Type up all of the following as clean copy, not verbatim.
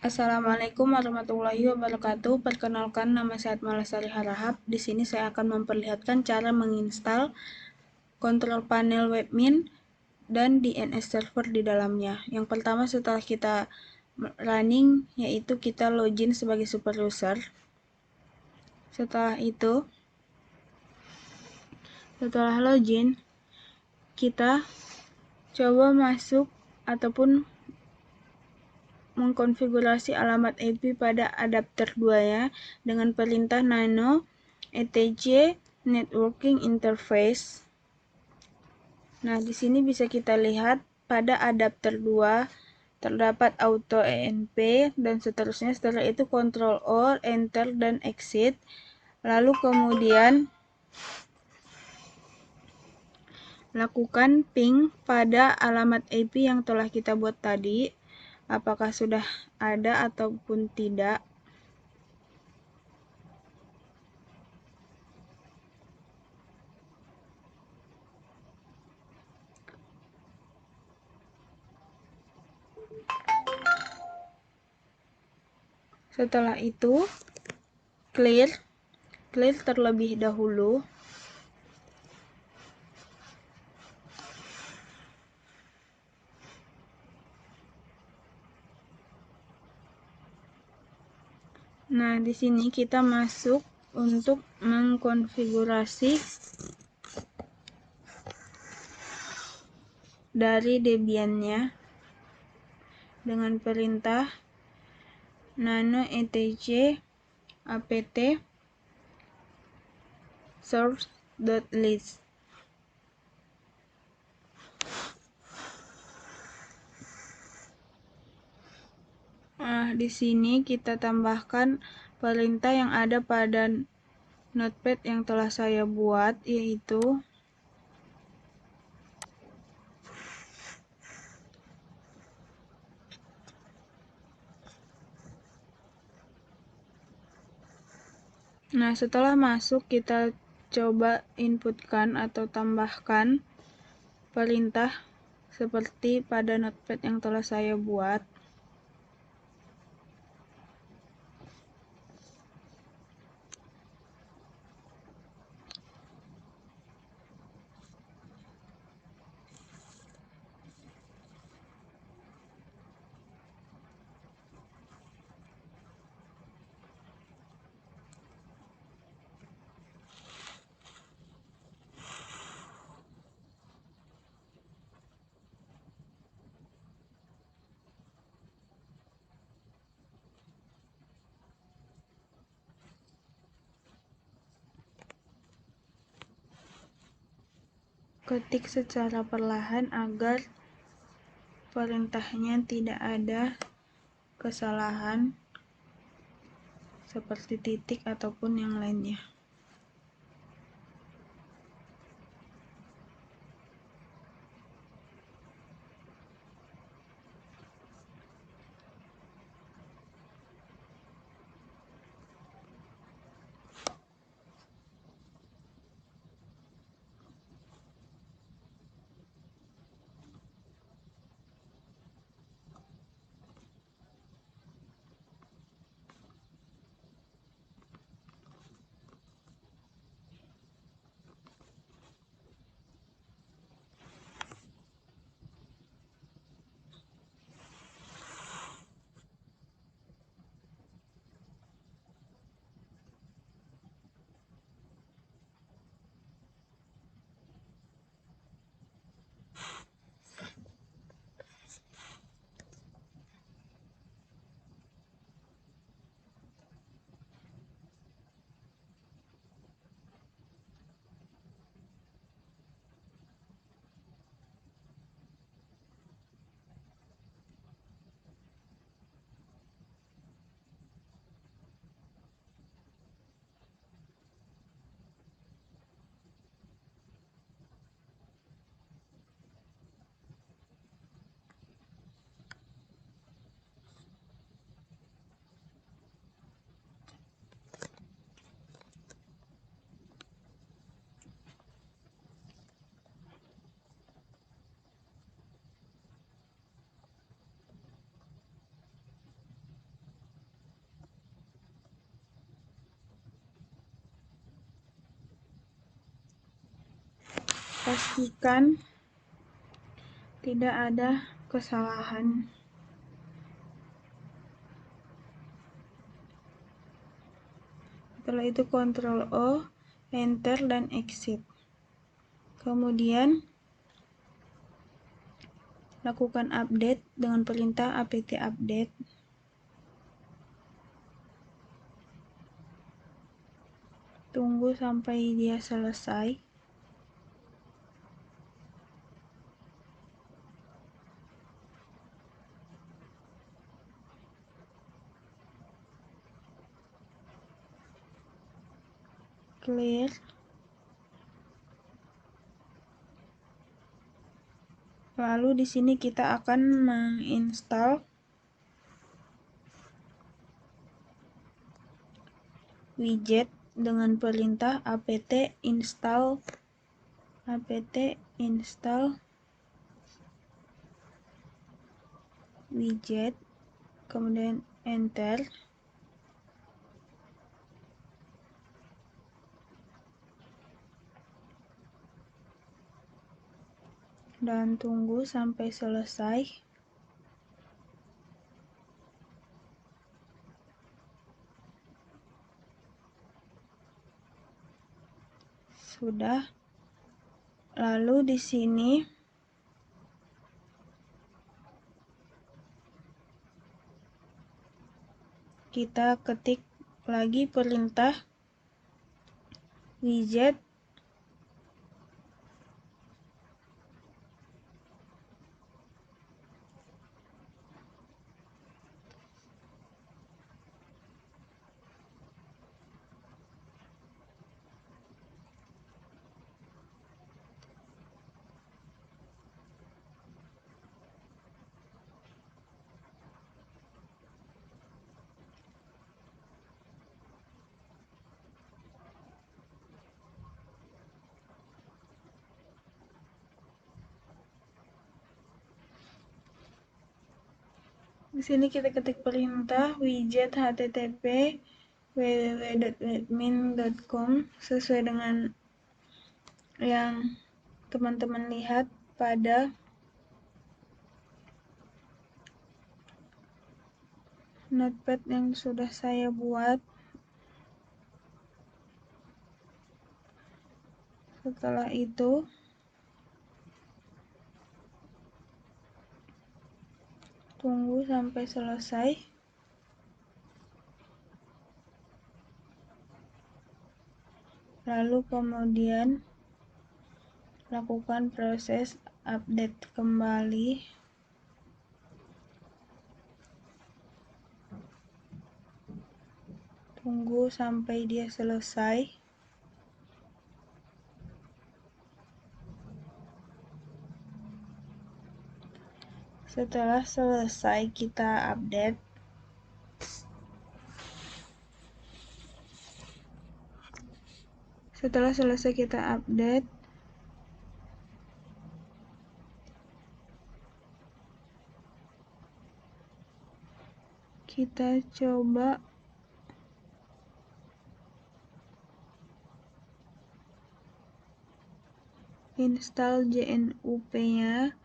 Assalamualaikum warahmatullahi wabarakatuh. Perkenalkan, nama saya Malasari Harahap. Di sini saya akan memperlihatkan cara menginstal kontrol panel webmin dan DNS server di dalamnya. Yang pertama, setelah kita running, yaitu kita login sebagai super user. Setelah login, kita coba masuk ataupun mengkonfigurasi alamat IP pada adapter 2 ya dengan perintah nano etc networking interface. Nah, di sini bisa kita lihat pada adapter 2 terdapat auto env dan seterusnya. Setelah itu Ctrl O, enter dan exit. Lalu kemudian lakukan ping pada alamat IP yang telah kita buat tadi. Apakah sudah ada ataupun tidak. Setelah itu clear terlebih dahulu. Nah, di sini kita masuk untuk mengkonfigurasi dari Debian-nya dengan perintah nano etc apt source.list. Di sini kita tambahkan perintah yang ada pada notepad yang telah saya buat, yaitu setelah masuk kita coba inputkan atau tambahkan perintah seperti pada notepad yang telah saya buat. Ketik secara perlahan agar perintahnya tidak ada kesalahan seperti titik ataupun yang lainnya. pastikan tidak ada kesalahan. Setelah itu Ctrl O, Enter, dan Exit. Kemudian lakukan update dengan perintah apt update. Tunggu sampai dia selesai. Clear. Lalu di sini kita akan menginstal widget dengan perintah apt install widget, kemudian enter. Dan tunggu sampai selesai. Sudah. Lalu di sini kita ketik lagi perintah widget di sini kita ketik perintah widget http www.admin.com sesuai dengan yang teman-teman lihat pada notepad yang sudah saya buat. Setelah itu tunggu sampai selesai. Lalu kemudian lakukan proses update kembali. Tunggu sampai dia selesai. Setelah selesai kita update. Setelah selesai kita update, kita coba install JNUP-nya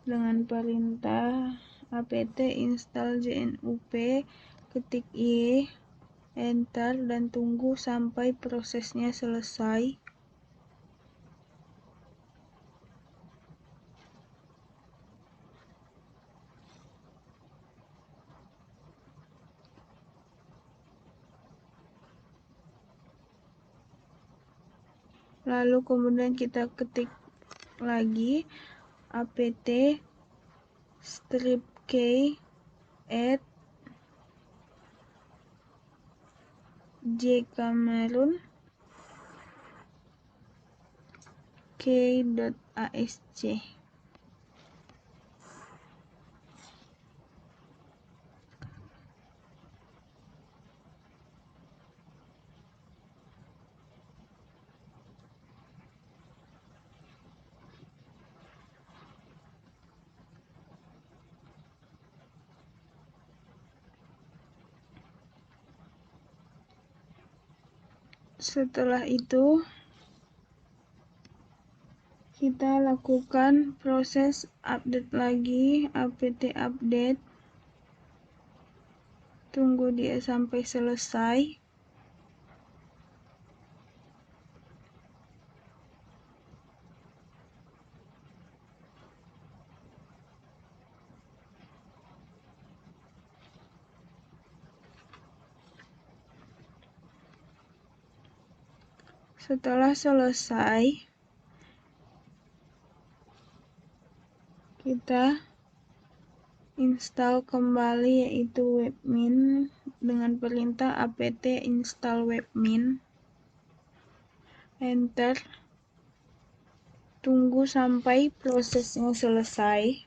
dengan perintah apt install JNUP, ketik Y, enter, dan tunggu sampai prosesnya selesai. Lalu kemudian kita ketik lagi apt stripk add jcameron k.asc. Setelah itu kita lakukan proses update lagi, apt update. Tunggu dia sampai selesai. Setelah selesai, kita install kembali yaitu webmin dengan perintah apt install webmin. Enter. Tunggu sampai prosesnya selesai.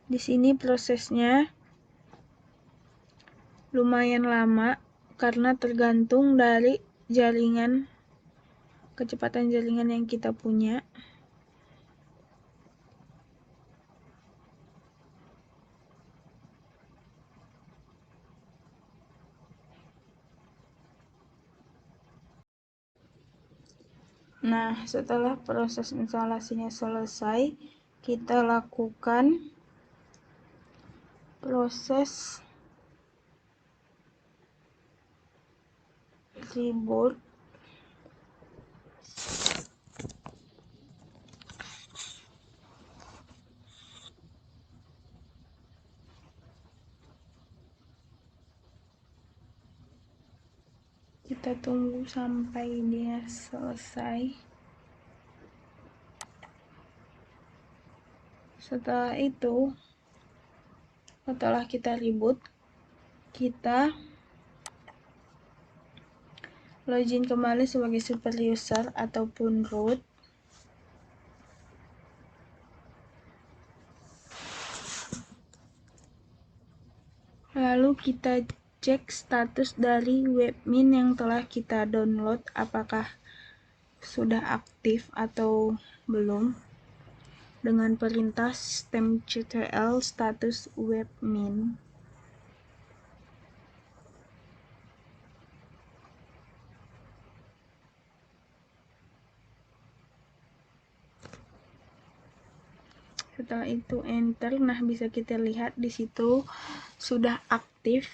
Di sini prosesnya lumayan lama karena tergantung dari jaringan, kecepatan jaringan yang kita punya. Nah, setelah proses instalasinya selesai, kita lakukan proses reboot. Kita tunggu sampai dia selesai. Setelah itu, setelah kita reboot, kita login kembali sebagai super user ataupun root. Lalu kita cek status dari webmin yang telah kita download, apakah sudah aktif atau belum, dengan perintah systemctl status webmin. Setelah itu enter. Nah, bisa kita lihat di situ sudah aktif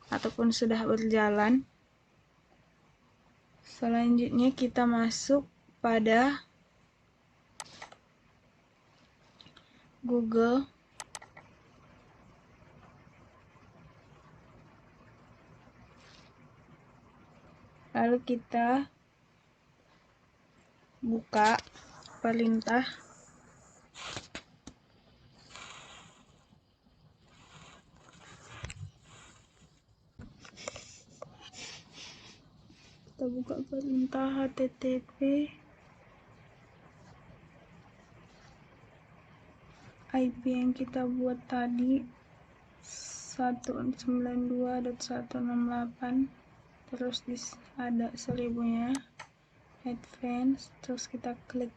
ataupun sudah berjalan. Selanjutnya kita masuk pada Google. Lalu kita buka perintah http IP yang kita buat tadi 192.168, terus ada 1000-nya, advance, terus kita klik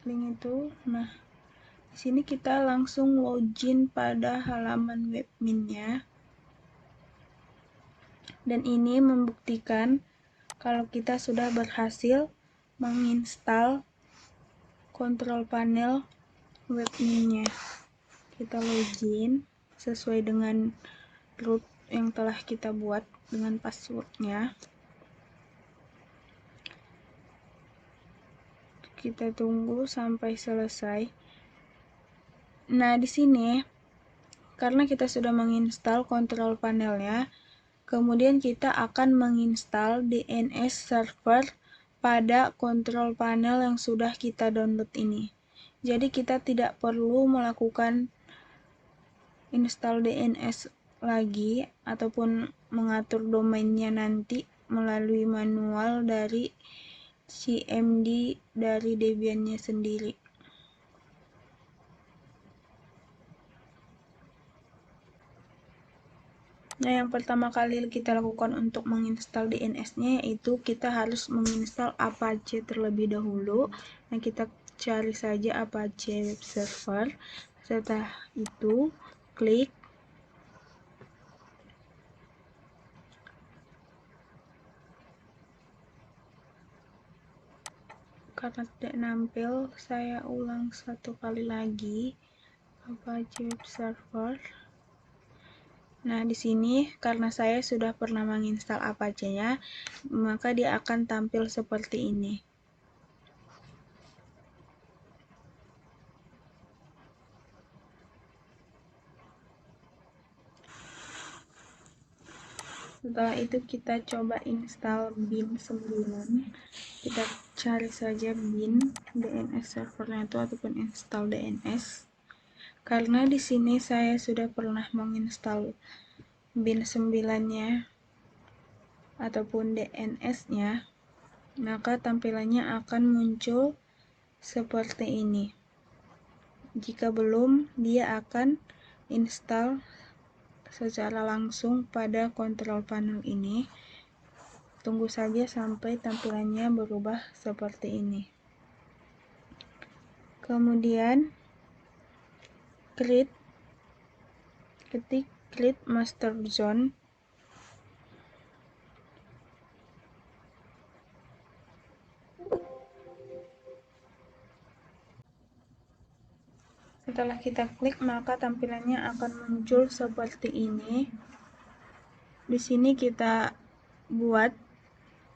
link itu. Nah, di sini kita langsung login pada halaman webminnya, dan ini membuktikan kalau kita sudah berhasil menginstal kontrol panel webminnya. Kita login sesuai dengan root yang telah kita buat dengan passwordnya. Kita tunggu sampai selesai. Nah, di sini karena kita sudah menginstal kontrol panelnya, kemudian kita akan menginstal DNS server pada kontrol panel yang sudah kita download ini. Jadi kita tidak perlu melakukan install DNS lagi ataupun mengatur domainnya nanti melalui manual dari CMD dari Debian-nya sendiri. Nah, yang pertama kali kita lakukan untuk menginstal DNS-nya yaitu kita harus menginstal Apache terlebih dahulu. Nah, kita cari saja Apache Web Server. Setelah itu, klik karena tidak nampil, saya ulang satu kali lagi Apache Web Server. Nah, di sini karena saya sudah pernah menginstal Apache-nya, maka dia akan tampil seperti ini. Setelah itu kita coba install bin 9. Kita cari saja bin DNS servernya itu ataupun install DNS. Karena di sini saya sudah pernah menginstal bin 9-nya ataupun DNS-nya, maka tampilannya akan muncul seperti ini. Jika belum, dia akan install secara langsung pada kontrol panel ini. Tunggu saja sampai tampilannya berubah seperti ini. Kemudian ketik create master zone. Setelah kita klik, maka tampilannya akan muncul seperti ini. Di sini kita buat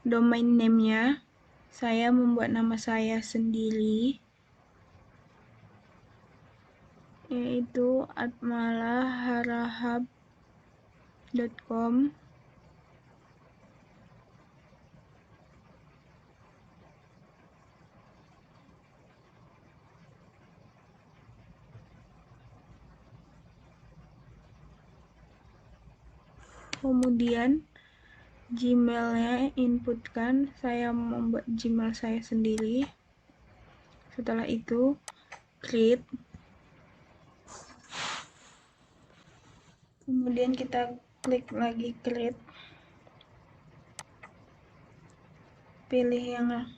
domain name-nya. Saya membuat nama saya sendiri, yaitu atmalaharahap.com. Kemudian Gmail-nya inputkan, saya membuat Gmail saya sendiri. Setelah itu create. Kemudian kita klik lagi create. Pilih yang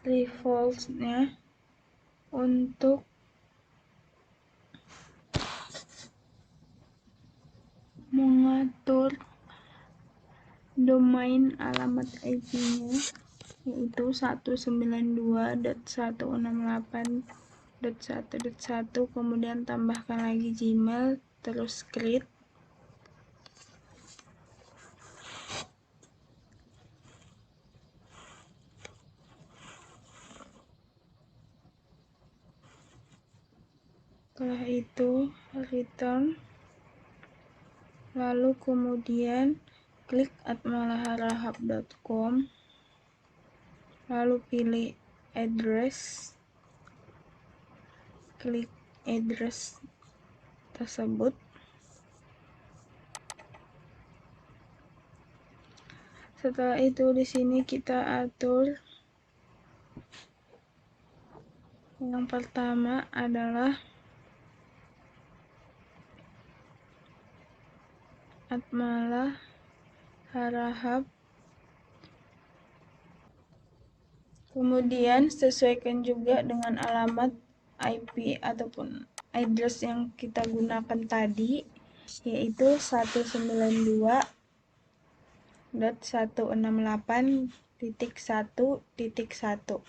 default-nya untuk mengatur domain alamat IP-nya, yaitu 192.168.1.1, kemudian tambahkan lagi Gmail, terus create. Setelah itu return, lalu kemudian klik atmalaharahap.com, lalu pilih address, klik address tersebut. Setelah itu di sini kita atur yang pertama adalah atmalaharahap. Kemudian sesuaikan juga dengan alamat IP ataupun address yang kita gunakan tadi, yaitu 192.168.1.1.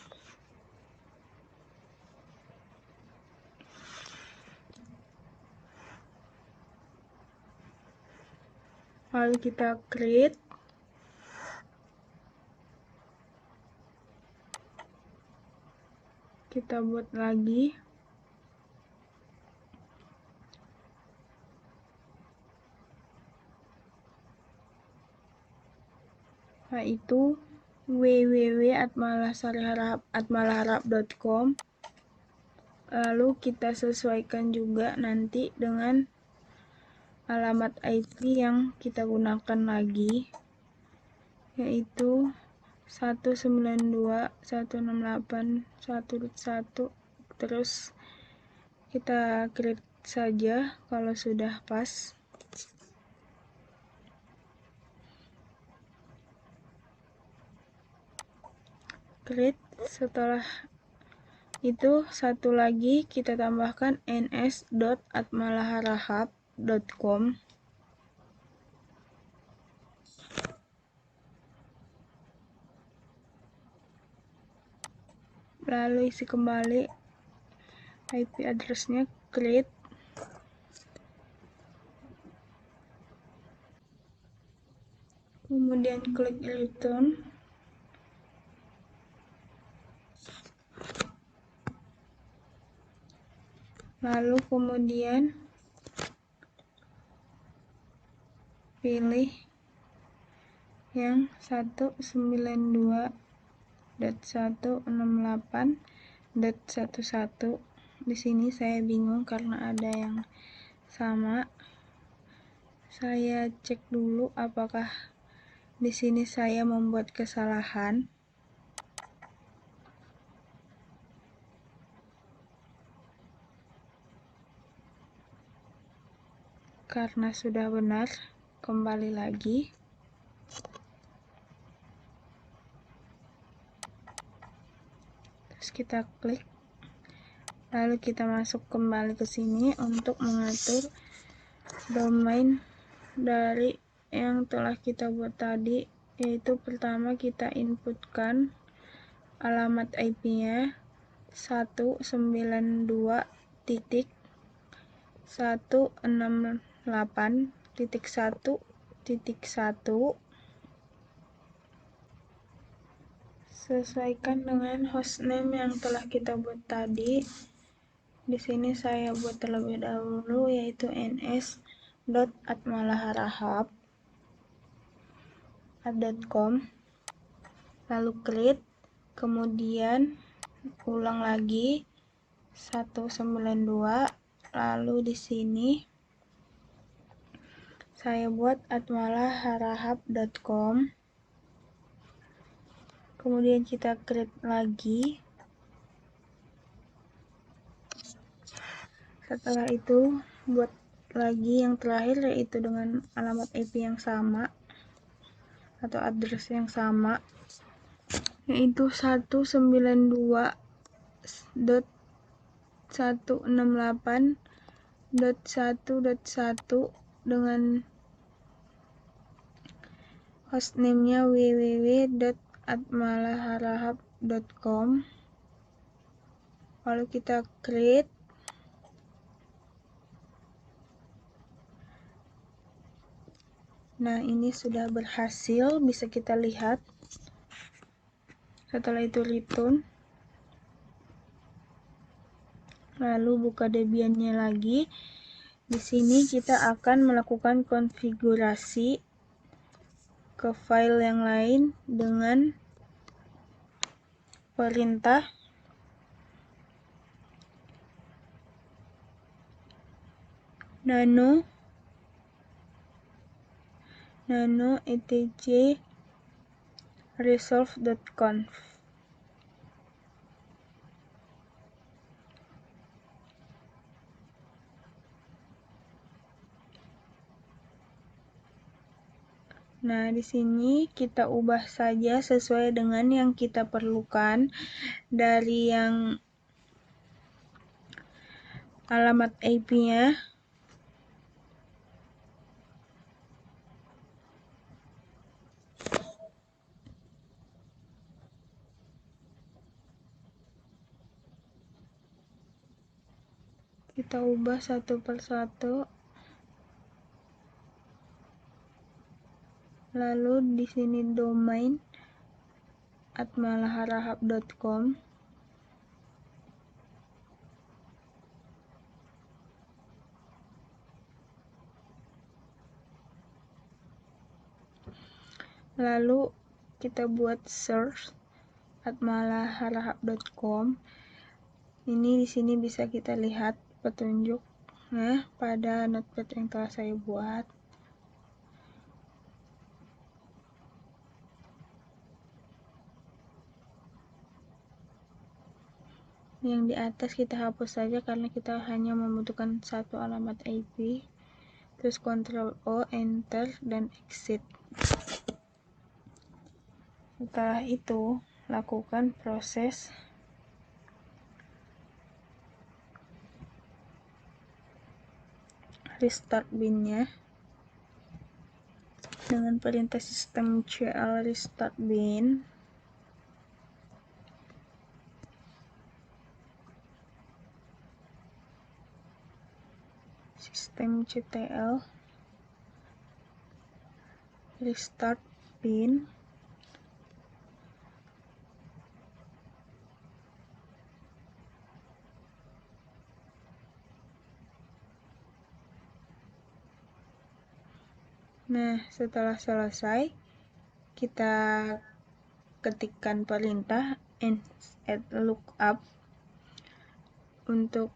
Lalu kita create. Kita buat lagi. Yaitu www.atmalaharahap.com. Lalu kita sesuaikan juga nanti dengan alamat IP yang kita gunakan lagi, yaitu 192.168.1.1. Terus kita create saja kalau sudah pas. Create. Setelah itu satu lagi kita tambahkan ns.atmalaharahap.com. lalu isi kembali IP address-nya, create, kemudian klik return, lalu kemudian pilih yang 192.168.11. Di sini saya bingung karena ada yang sama. Saya cek dulu apakah di sini saya membuat kesalahan. Karena sudah benar, kembali lagi. Terus kita klik. Lalu kita masuk kembali ke sini untuk mengatur domain dari yang telah kita buat tadi, yaitu pertama kita inputkan alamat IP-nya 192.168.1.1. Sesuaikan dengan hostname yang telah kita buat tadi. Di sini saya buat terlebih dahulu, yaitu ns.atmalaharahap.com, lalu create, kemudian ulang lagi 192, lalu di sini saya buat atmalaharahap.com, kemudian kita create lagi. Setelah itu buat lagi yang terakhir, yaitu dengan alamat IP yang sama atau address yang sama, yaitu 192.168.1.1 dengan hostname-nya www.atmalaharahap.com. Lalu kita create. Nah, ini sudah berhasil, bisa kita lihat. Setelah itu return, lalu buka Debian-nya lagi. Di sini kita akan melakukan konfigurasi ke file yang lain dengan perintah nano etc resolve.conf. Nah, di sini kita ubah saja sesuai dengan yang kita perlukan. Dari yang alamat IP-nya, kita ubah satu persatu. Lalu di sini domain atmalaharahap.com. Lalu kita buat search atmalaharahap.com. Ini di sini bisa kita lihat petunjuknya pada notepad yang telah saya buat. Yang di atas kita hapus saja karena kita hanya membutuhkan satu alamat IP. Terus Ctrl O, Enter, dan Exit. Setelah itu, lakukan proses restart bin-nya dengan perintah systemcl restart bin. systemctl, restart pin, nah setelah selesai kita ketikkan perintah add lookup untuk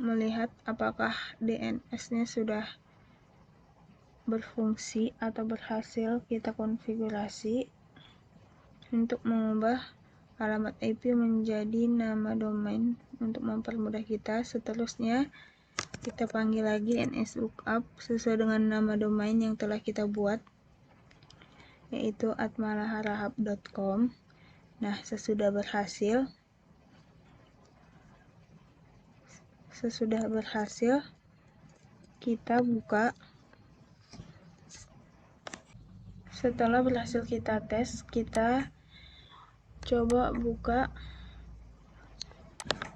melihat apakah DNS-nya sudah berfungsi atau berhasil kita konfigurasi. Untuk mengubah alamat IP menjadi nama domain untuk mempermudah kita, seterusnya kita panggil lagi nslookup sesuai dengan nama domain yang telah kita buat, yaitu atmalaharahap.com. Nah, sesudah berhasil kita buka. Setelah berhasil kita tes, kita coba buka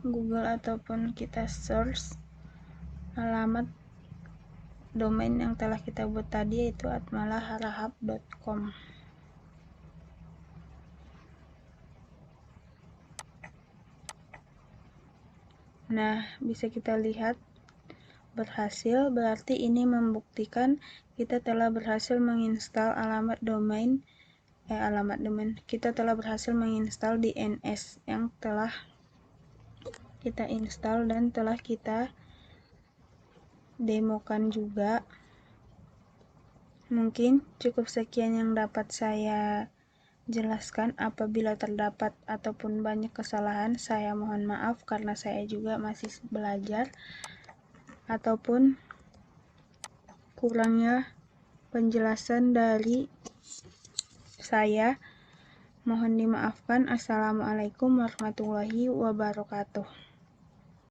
Google ataupun kita search alamat domain yang telah kita buat tadi, yaitu atmalaharahap.com. Nah, bisa kita lihat berhasil, berarti ini membuktikan kita telah berhasil menginstal kita telah berhasil menginstal DNS yang telah kita install dan telah kita demokan juga. Mungkin cukup sekian yang dapat saya jelaskan. Apabila terdapat ataupun banyak kesalahan, saya mohon maaf karena saya juga masih belajar, ataupun kurangnya penjelasan dari saya, mohon dimaafkan. Assalamualaikum warahmatullahi wabarakatuh.